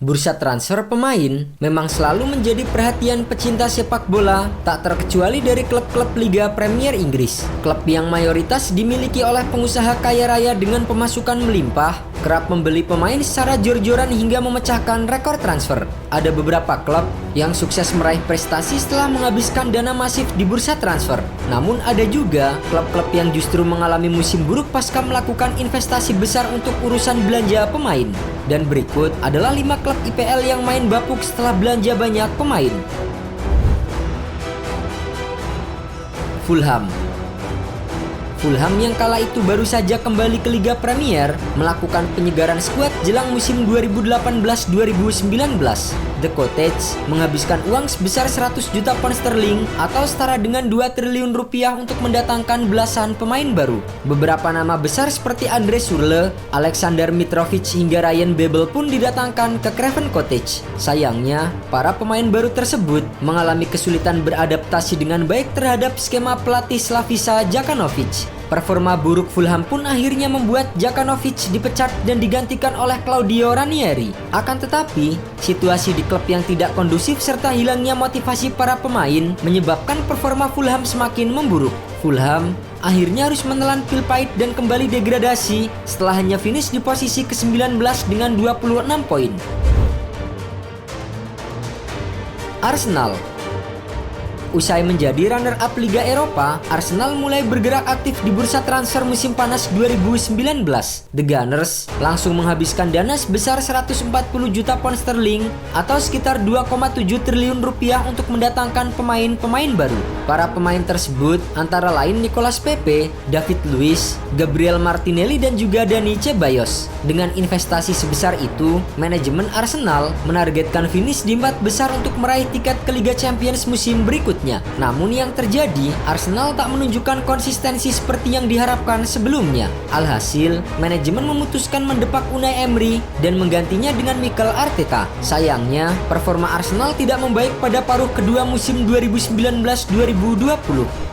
Bursa transfer pemain memang selalu menjadi perhatian pecinta sepak bola, tak terkecuali dari klub-klub Liga Premier Inggris. Klub yang mayoritas dimiliki oleh pengusaha kaya raya dengan pemasukan melimpah, kerap membeli pemain secara jor-joran hingga memecahkan rekor transfer. Ada beberapa klub yang sukses meraih prestasi setelah menghabiskan dana masif di bursa transfer. Namun ada juga klub-klub yang justru mengalami musim buruk pasca melakukan investasi besar untuk urusan belanja pemain. Dan berikut adalah 5 klub IPL yang main bapuk setelah belanja banyak pemain. Fulham yang kala itu baru saja kembali ke Liga Premier melakukan penyegaran skuad jelang musim 2018-2019. The Cottage menghabiskan uang sebesar 100 juta pound sterling atau setara dengan 2 triliun rupiah untuk mendatangkan belasan pemain baru. Beberapa nama besar seperti Andre Schürrle, Alexander Mitrovic hingga Ryan Babel pun didatangkan ke Craven Cottage. Sayangnya, para pemain baru tersebut mengalami kesulitan beradaptasi dengan baik terhadap skema pelatih Slaviša Đukanović. Performa buruk Fulham pun akhirnya membuat Đukanović dipecat dan digantikan oleh Claudio Ranieri. Akan tetapi, situasi di klub yang tidak kondusif serta hilangnya motivasi para pemain menyebabkan performa Fulham semakin memburuk. Fulham akhirnya harus menelan pil pahit dan kembali degradasi setelah hanya finish di posisi ke-19 dengan 26 poin. Arsenal. Usai menjadi runner-up Liga Eropa, Arsenal mulai bergerak aktif di bursa transfer musim panas 2019. The Gunners langsung menghabiskan dana sebesar 140 juta pound sterling atau sekitar 2,7 triliun rupiah untuk mendatangkan pemain-pemain baru. Para pemain tersebut antara lain Nicolas Pepe, David Luiz, Gabriel Martinelli dan juga Dani Ceballos. Dengan investasi sebesar itu, manajemen Arsenal menargetkan finish di 4 besar untuk meraih tiket ke Liga Champions musim berikutnya. Namun yang terjadi, Arsenal tak menunjukkan konsistensi seperti yang diharapkan sebelumnya. Alhasil, manajemen memutuskan mendepak Unai Emery dan menggantinya dengan Mikel Arteta. Sayangnya, performa Arsenal tidak membaik pada paruh kedua musim 2019-2020.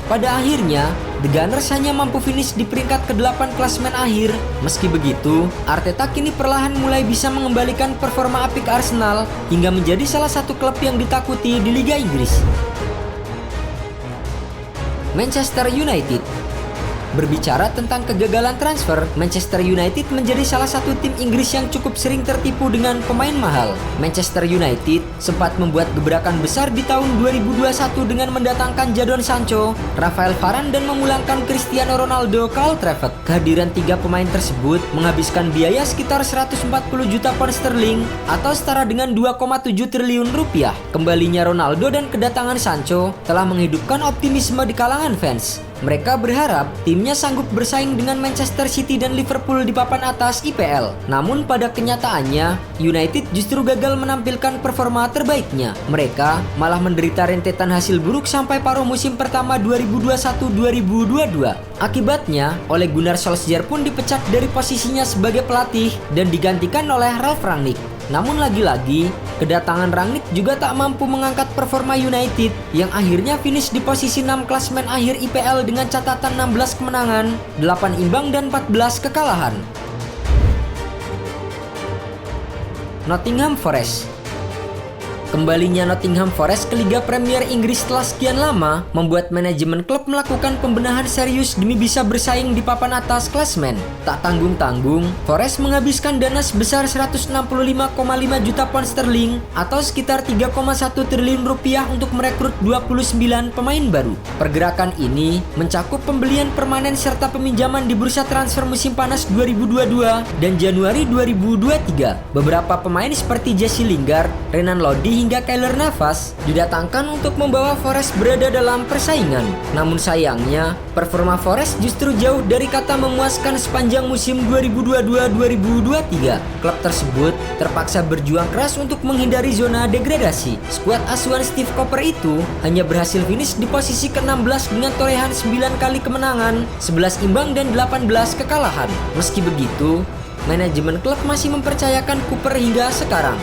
Pada akhirnya, The Gunners hanya mampu finish di peringkat ke-8 klasemen akhir. Meski begitu, Arteta kini perlahan mulai bisa mengembalikan performa apik Arsenal hingga menjadi salah satu klub yang ditakuti di Liga Inggris. Manchester United. Berbicara tentang kegagalan transfer, Manchester United menjadi salah satu tim Inggris yang cukup sering tertipu dengan pemain mahal. Manchester United sempat membuat gebrakan besar di tahun 2021 dengan mendatangkan Jadon Sancho, Rafael Varane dan memulangkan Cristiano Ronaldo ke Old Trafford. Kehadiran 3 pemain tersebut menghabiskan biaya sekitar 140 juta pound sterling atau setara dengan 2,7 triliun rupiah. Kembalinya Ronaldo dan kedatangan Sancho telah menghidupkan optimisme di kalangan fans. Mereka berharap timnya sanggup bersaing dengan Manchester City dan Liverpool di papan atas IPL. Namun pada kenyataannya, United justru gagal menampilkan performa terbaiknya. Mereka malah menderita rentetan hasil buruk sampai paruh musim pertama 2021-2022. Akibatnya, Ole Gunnar Solskjaer pun dipecat dari posisinya sebagai pelatih dan digantikan oleh Ralf Rangnick. Namun lagi-lagi, kedatangan Rangnick juga tak mampu mengangkat performa United yang akhirnya finish di posisi 6 klasemen akhir IPL dengan catatan 16 kemenangan, 8 imbang dan 14 kekalahan. Nottingham Forest. Kembalinya Nottingham Forest ke Liga Premier Inggris setelah sekian lama membuat manajemen klub melakukan pembenahan serius demi bisa bersaing di papan atas klasemen. Tak tanggung-tanggung, Forest menghabiskan dana sebesar 165,5 juta pound sterling atau sekitar 3,1 triliun rupiah untuk merekrut 29 pemain baru. Pergerakan ini mencakup pembelian permanen serta peminjaman di bursa transfer musim panas 2022 dan Januari 2023. Beberapa pemain seperti Jesse Lingard, Renan Lodi hingga Keylor Navas didatangkan untuk membawa Forest berada dalam persaingan. Namun sayangnya, performa Forest justru jauh dari kata memuaskan sepanjang musim 2022-2023. Klub tersebut terpaksa berjuang keras untuk menghindari zona degradasi. Skuad asuhan Steve Cooper itu hanya berhasil finish di posisi ke-16 dengan torehan 9 kali kemenangan, 11 imbang dan 18 kekalahan. Meski begitu, manajemen klub masih mempercayakan Cooper hingga sekarang.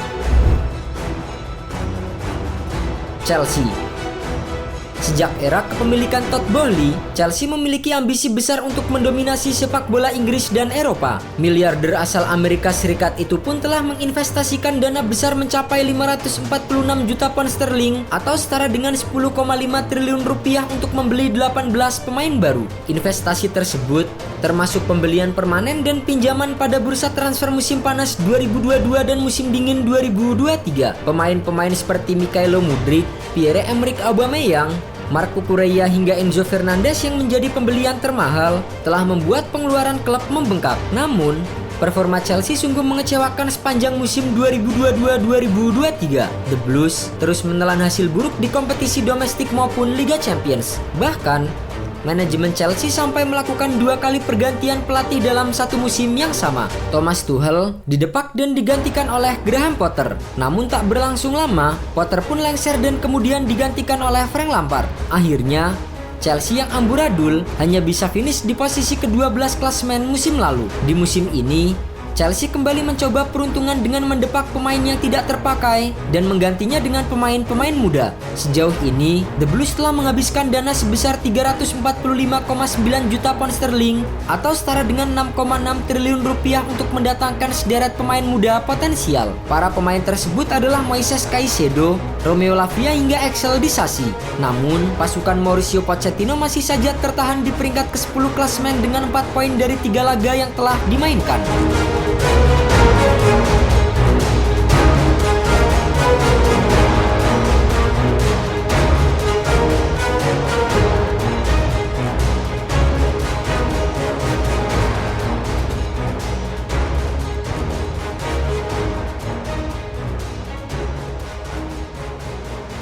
Chelsea. Sejak era kepemilikan Todd Boehly, Chelsea memiliki ambisi besar untuk mendominasi sepak bola Inggris dan Eropa. Miliarder asal Amerika Serikat itu pun telah menginvestasikan dana besar mencapai 546 juta pound sterling atau setara dengan 10,5 triliun rupiah untuk membeli 18 pemain baru. Investasi tersebut termasuk pembelian permanen dan pinjaman pada bursa transfer musim panas 2022 dan musim dingin 2023. Pemain-pemain seperti Mykhailo Mudryk, Pierre-Emerick Aubameyang, Marco Cucurella hingga Enzo Fernandez yang menjadi pembelian termahal telah membuat pengeluaran klub membengkak. Namun, performa Chelsea sungguh mengecewakan sepanjang musim 2022-2023. The Blues terus menelan hasil buruk di kompetisi domestik maupun Liga Champions. Bahkan, manajemen Chelsea sampai melakukan 2 kali pergantian pelatih dalam satu musim yang sama. Thomas Tuchel didepak dan digantikan oleh Graham Potter. Namun tak berlangsung lama, Potter pun lengser dan kemudian digantikan oleh Frank Lampard. Akhirnya, Chelsea yang amburadul hanya bisa finish di posisi ke-12 klasemen musim lalu. Di musim ini, Chelsea kembali mencoba peruntungan dengan mendepak pemain yang tidak terpakai dan menggantinya dengan pemain-pemain muda. Sejauh ini, The Blues telah menghabiskan dana sebesar 345,9 juta pound sterling atau setara dengan 6,6 triliun rupiah untuk mendatangkan sederet pemain muda potensial. Para pemain tersebut adalah Moises Caicedo, Romeo Lavia hingga Axel Disasi. Namun, pasukan Mauricio Pochettino masih saja tertahan di peringkat ke-10 klasemen dengan 4 poin dari 3 laga yang telah dimainkan.